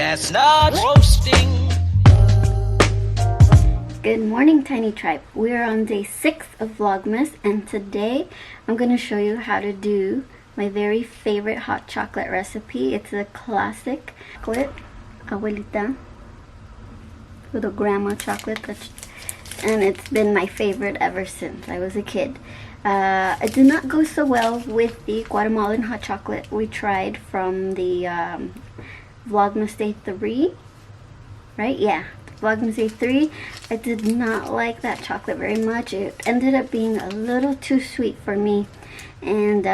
chestnuts roasting. Good morning, Tiny Tribe. We are on day 6 of Vlogmas, and today I'm going to show you how to do my very favorite hot chocolate recipe. It's a classic chocolate, abuelita, little grandma chocolate, and it's been my favorite ever since I was a kid. It did not go so well with the Guatemalan hot chocolate we tried from the Vlogmas Day 3, right? Yeah. Vlogmas Day 3, I did not like that chocolate very much. It ended up being a little too sweet for me, and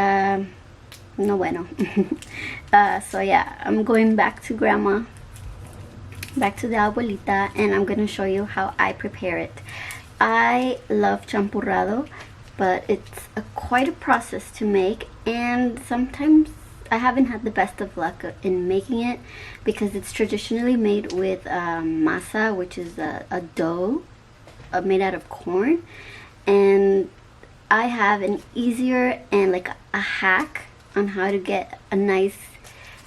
no bueno. So yeah, I'm going back to grandma, back to the abuelita, and I'm gonna show you how I prepare it. I love champurrado, but it's quite a process to make, and sometimes I haven't had the best of luck in making it because it's traditionally made with masa, which is a dough made out of corn. And I have an easier and like a hack on how to get a nice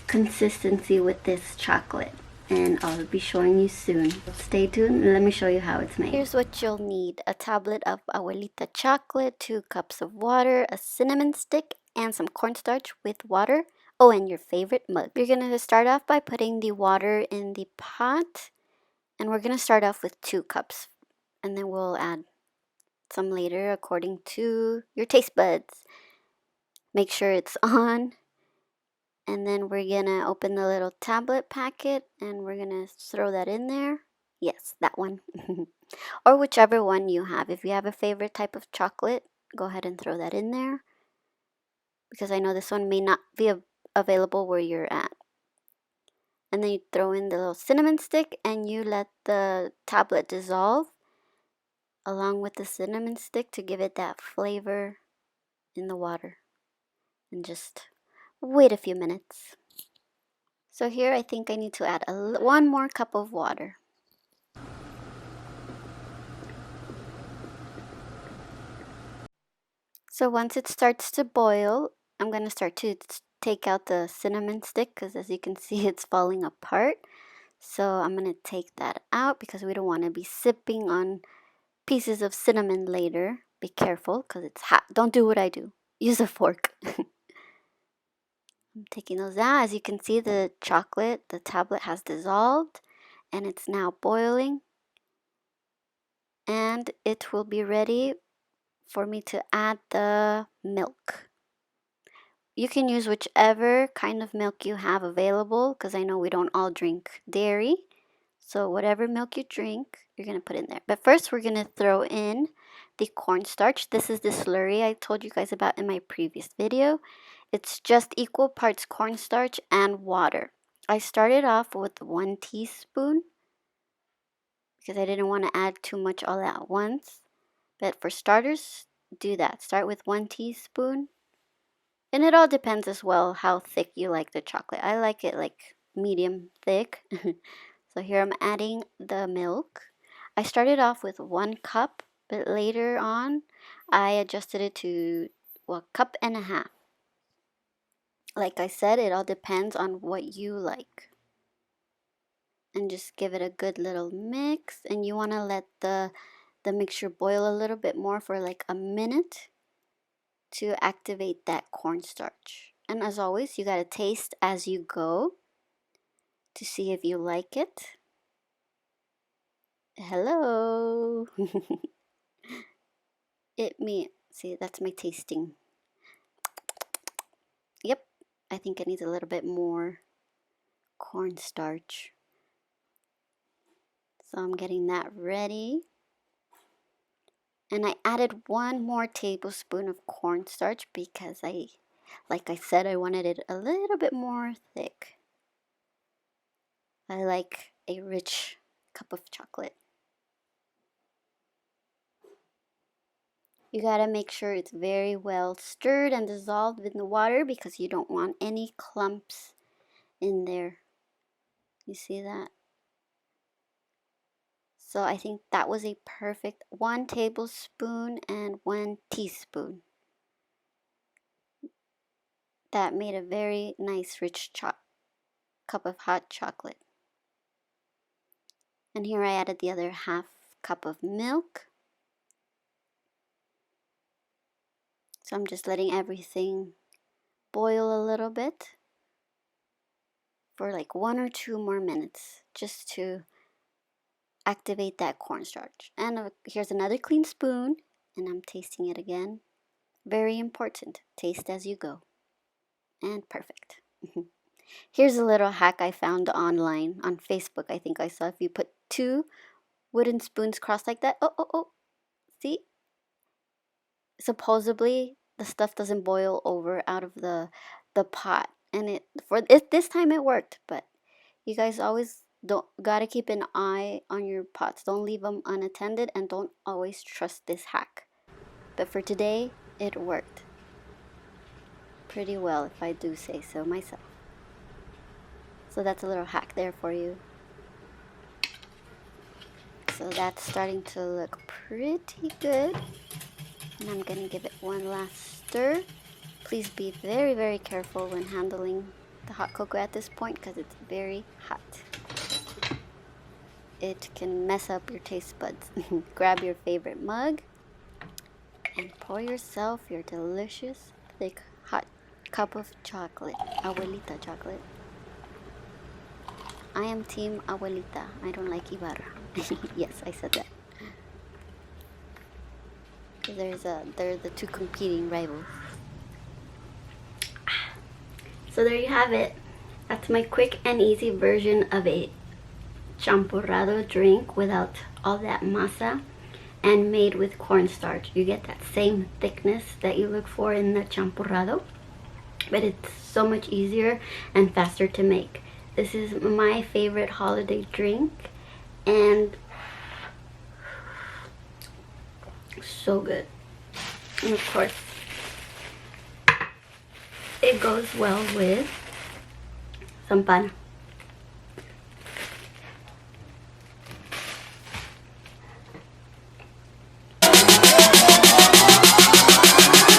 consistency with this chocolate, and I'll be showing you soon. Stay tuned and let me show you how it's made. Here's what you'll need: a tablet of abuelita chocolate, 2 cups of water, a cinnamon stick, and some cornstarch with water. Oh, and your favorite mug. You're going to start off by putting the water in the pot, and we're going to start off with 2 cups, and then we'll add some later according to your taste buds. Make sure it's on, and then we're going to open the little tablet packet, and we're going to throw that in there. Yes, that one. Or whichever one you have. If you have a favorite type of chocolate, go ahead and throw that in there, because I know this one may not be available where you're at. And then you throw in the little cinnamon stick, and you let the tablet dissolve along with the cinnamon stick to give it that flavor in the water. And just wait a few minutes. So here I think I need to add 1 more cup of water. So once it starts to boil, I'm going to start to take out the cinnamon stick, because as you can see, it's falling apart. So I'm going to take that out because we don't want to be sipping on pieces of cinnamon later. Be careful because it's hot. Don't do what I do. Use a fork. I'm taking those out. As you can see, the chocolate, the tablet has dissolved, and it's now boiling. And it will be ready for me to add the milk. You can use whichever kind of milk you have available, because I know we don't all drink dairy. So whatever milk you drink, you're going to put in there. But first, we're going to throw in the cornstarch. This is the slurry I told you guys about in my previous video. It's just equal parts cornstarch and water. I started off with 1 teaspoon because I didn't want to add too much all at once. But for starters, do that. Start with 1 teaspoon. And it all depends as well how thick you like the chocolate. I like it like medium thick. So here I'm adding the milk. I started off with 1 cup, but later on I adjusted it to 1.5 cups. Like I said, it all depends on what you like. And just give it a good little mix. And you want to let the mixture boil a little bit more for like a minute to activate that cornstarch. And as always, you got to taste as you go to see if you like it. Hello. See, that's my tasting. Yep, I think it needs a little bit more cornstarch. So I'm getting that ready. And I added 1 more tablespoon of cornstarch because like I said, I wanted it a little bit more thick. I like a rich cup of chocolate. You gotta make sure it's very well stirred and dissolved in the water because you don't want any clumps in there. You see that? So I think that was a perfect 1 tablespoon and 1 teaspoon. That made a very nice rich cup of hot chocolate. And here I added the other half cup of milk. So I'm just letting everything boil a little bit for like 1 or 2 more minutes just to activate that cornstarch. And here's another clean spoon, and I'm tasting it again. Very important. Taste as you go. And perfect. Here's a little hack I found online on Facebook. I think I saw if you put 2 wooden spoons crossed like that. Oh. See? Supposedly the stuff doesn't boil over out of the pot. And this time it worked, but you guys always gotta keep an eye on your pots. Don't leave them unattended, and don't always trust this hack. But for today, it worked pretty well, if I do say so myself. So that's a little hack there for you. So that's starting to look pretty good. And I'm gonna give it one last stir. Please be very, very careful when handling the hot cocoa at this point because it's very hot. It can mess up your taste buds. Grab your favorite mug and pour yourself your delicious, thick, hot cup of chocolate. Abuelita chocolate. I am team Abuelita. I don't like Ibarra. Yes, I said that. They're the 2 competing rivals. So there you have it. That's my quick and easy version of a champurrado drink without all that masa, and made with cornstarch. You get that same thickness that you look for in the champurrado, but it's so much easier and faster to make. This is my favorite holiday drink, and so good. And of course, it goes well with some pan.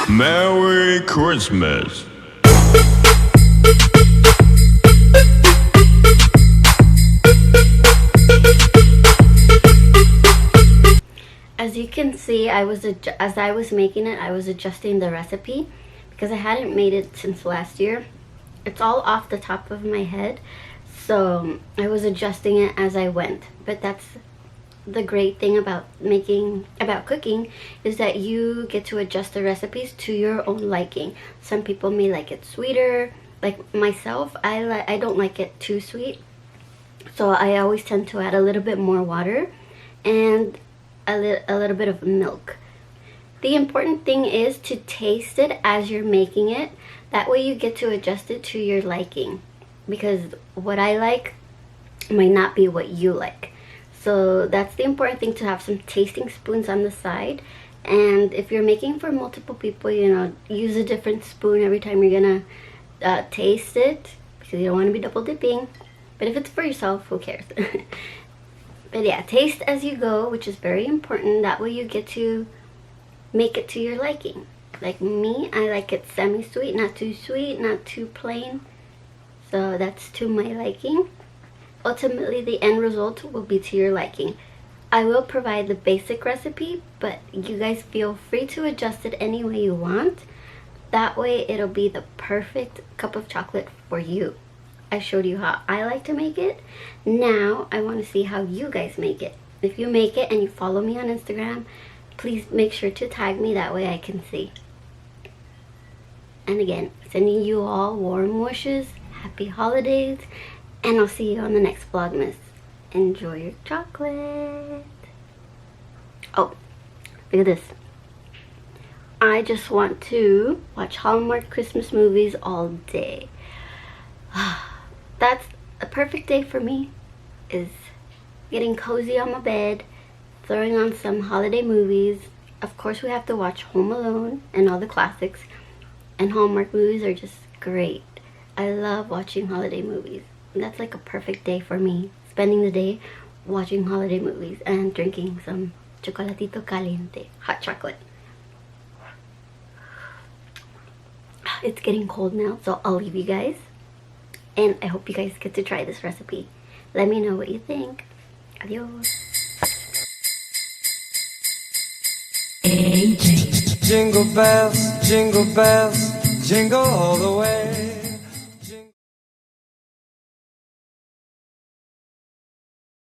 Merry Christmas. As you can see, as I was making it, I was adjusting the recipe because I hadn't made it since last year. It's all off the top of my head, so I was adjusting it as I went. But that's the great thing about cooking, is that you get to adjust the recipes to your own liking. Some people may like it sweeter. Like myself, I don't like it too sweet, so I always tend to add a little bit more water and a little bit of milk. The important thing is to taste it as you're making it. That way you get to adjust it to your liking, because what I like might not be what you like. So that's the important thing, to have some tasting spoons on the side. And if you're making for multiple people, you know, use a different spoon every time you're gonna taste it, because you don't want to be double dipping. But if it's for yourself, who cares? But yeah, taste as you go, which is very important. That way you get to make it to your liking. Like me, I like it semi-sweet, not too sweet, not too plain. So that's to my liking. Ultimately, the end result will be to your liking. I will provide the basic recipe, but you guys feel free to adjust it any way you want. That way it'll be the perfect cup of chocolate for you. I showed you how I like to make it. Now I want to see how you guys make it. If you make it and you follow me on Instagram, please make sure to tag me. That way I can see. And again, sending you all warm wishes, happy holidays, and I'll see you on the next Vlogmas. Enjoy your chocolate. Oh, look at this. I just want to watch Hallmark Christmas movies all day. That's a perfect day for me, is getting cozy on my bed, throwing on some holiday movies. Of course, we have to watch Home Alone and all the classics, and Hallmark movies are just great. I love watching holiday movies. That's like a perfect day for me, spending the day watching holiday movies and drinking some chocolatito caliente, hot chocolate. It's getting cold now, so I'll leave you guys. And I hope you guys get to try this recipe. Let me know what you think. Adios. Jingle bells, jingle all the way.